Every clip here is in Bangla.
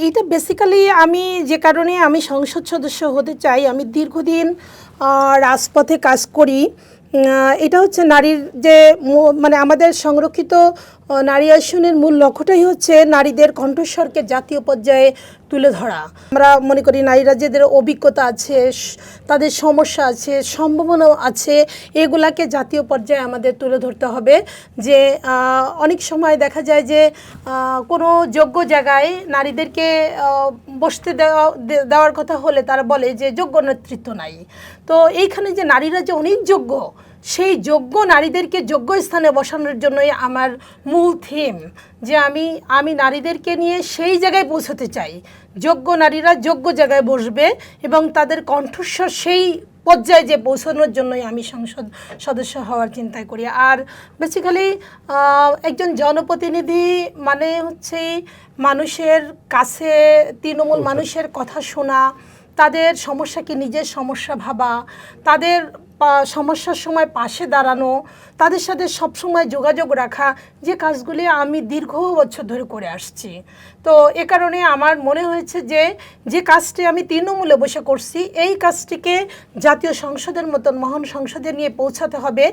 এটা বেসিক্যালি আমি যে কারণে আমি সংসদ সদস্য হতে চাই, আমি দীর্ঘদিন রাজপথে কাজ করি। এটা হচ্ছে নারীর যে মানে আমাদের সংরক্ষিত নারী আসনের মূল লক্ষ্যটাই হচ্ছে নারীদের কণ্ঠস্বরকে জাতীয় পর্যায়ে তুলে ধরা। আমরা মনে করি নারীরা যাদের অভিজ্ঞতা আছে, তাদের সমস্যা আছে, সম্ভাবনা আছে, এগুলাকে জাতীয় পর্যায়ে আমাদের তুলে ধরতে হবে। যে অনেক সময় দেখা যায় যে কোনো যোগ্য জায়গায় নারীদেরকে বসতে দেওয়ার কথা হলে তারা বলে যে যোগ্য নেতৃত্ব নাই। তো এইখানে যে নারীরা যে অনেক যোগ্য, সেই যোগ্য নারীদেরকে যোগ্য স্থানে বসানোর জন্যই আমার মূল থিম, যে আমি নারীদেরকে নিয়ে সেই জায়গায় পৌঁছতে চাই। যোগ্য নারীরা যোগ্য জায়গায় বসবে এবং তাদের কণ্ঠস্বর সেই পর্যায়ে যে পৌঁছানোর জন্যই আমি সংসদ সদস্য হওয়ার চিন্তা করি। আর বেসিক্যালি একজন জনপ্রতিনিধি মানে হচ্ছে মানুষের কাছে, তৃণমূল মানুষের কথা শোনা, তাদের সমস্যাকে নিজের সমস্যা ভাবা, তাদের সমস্যার সময় পাশে দাঁড়ানো, তাদের সাথে সবসময় যোগাযোগ রাখা, যে কাজগুলি আমি দীর্ঘ বছর ধরে করে আসছি। তো এ কারণে আমার মনে হয়েছে যে কাজটি আমি তৃণমূলে বসে করছি, এই কাজটিকে জাতীয় সংসদের মতন মহান সংসদে নিয়ে পৌঁছাতে হবে,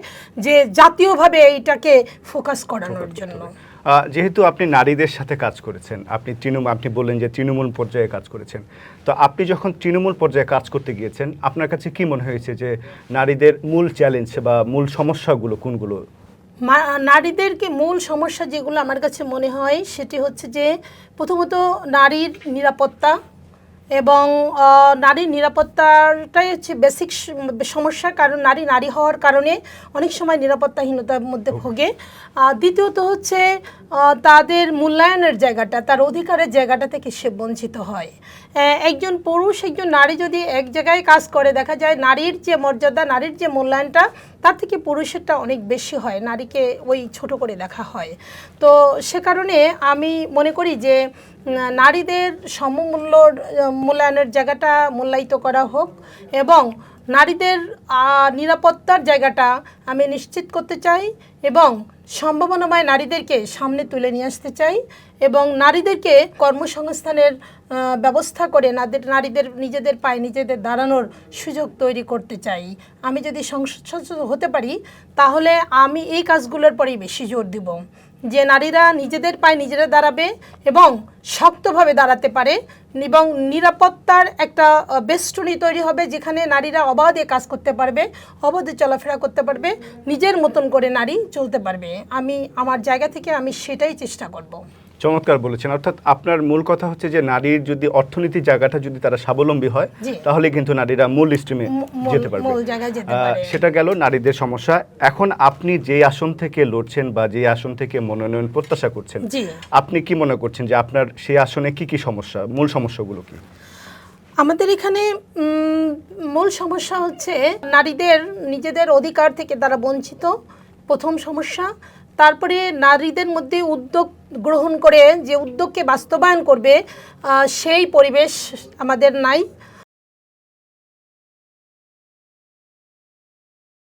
যে জাতীয়ভাবে এইটাকে ফোকাস করানোর জন্য। যেহেতু আপনি নারীদের সাথে কাজ করেছেন, আপনি বললেন যে তৃণমূল পর্যায়ে কাজ করেছেন, তো আপনি যখন তৃণমূল পর্যায়ে কাজ করতে গিয়েছেন, আপনার কাছে কি মনে হয়েছে যে নারীদের মূল চ্যালেঞ্জ বা মূল সমস্যাগুলো কোনগুলো? নারীদেরকে মূল সমস্যা যেগুলো আমার কাছে মনে হয় সেটি হচ্ছে যে প্রথমত নারীর নিরাপত্তা, এবং নারীর নিরাপত্তাটাই হচ্ছে বেসিক সমস্যা। কারণ নারী হওয়ার কারণে অনেক সময় নিরাপত্তাহীনতার মধ্যে ভোগে। দ্বিতীয়ত হচ্ছে তাদের মূল্যায়নের জায়গাটা, তার অধিকারের জায়গাটা থেকে সে বঞ্চিত হয়। একজন পুরুষ একজন নারী যদি এক জায়গায় কাজ করে, দেখা যায় নারীর যে মর্যাদা, নারীর যে মূল্যায়নটা তার থেকে পুরুষেরটা অনেক বেশি হয়, নারীকে ওই ছোট করে দেখা হয়। তো সে কারণে আমি মনে করি যে নারীদের মূল্যায়নের জায়গাটা মূল্যায়িত করা হোক, এবং নারীদের নিরাপত্তার জায়গাটা আমি নিশ্চিত করতে চাই, এবং সম্ভাবনাময় নারীদেরকে সামনে তুলে নিয়ে আসতে চাই, এবং নারীদেরকে কর্মসংস্থানের ব্যবস্থা করে নারীদের নিজেদের পায়ে নিজেদের দাঁড়ানোর সুযোগ তৈরি করতে চাই। আমি যদি সংসদ সদস্য হতে পারি তাহলে আমি এই কাজগুলোর পরেই বেশি জোর দিব, যে নারীরা নিজেদের পায়ে নিজেরা দাঁড়াবে এবং শক্তভাবে দাঁড়াতে পারে, এবং নিরাপত্তার একটা বেষ্টনী তৈরি হবে যেখানে নারীরা অবাধে কাজ করতে পারবে, অবাধে চলাফেরা করতে পারবে, নিজের মতন করে নারী চলতে পারবে। আমি আমার জায়গা থেকে আমি সেটাই চেষ্টা করব। চমৎকার বলেছেন। অর্থাৎ আপনার মূল কথা হচ্ছে যে নারীর যদি অর্থনীতির জায়গাটা যদি তারা স্বাবলম্বী হয় তাহলে কিন্তু নারীরা মূল স্ট্রিমে যেতে পারবে। সেটা গেল নারীদের সমস্যা। এখন আপনি যে আসন থেকে লড়ছেন বা যে আসন থেকে মনোনয়ন প্রত্যাশা করছেন, আপনি কি মনে করছেন যে আপনার সেই আসনে কি কি সমস্যা, মূল সমস্যাগুলো কি? আমাদের এখানে মূল সমস্যা হচ্ছে নারীদের নিজেদের অধিকার থেকে তারা বঞ্চিত, প্রথম সমস্যা। তারপরে নারীদের মধ্যে উদ্যোগ গ্রহণ করে যে উদ্যোগকে বাস্তবায়ন করবে সেই পরিবেশ আমাদের নাই।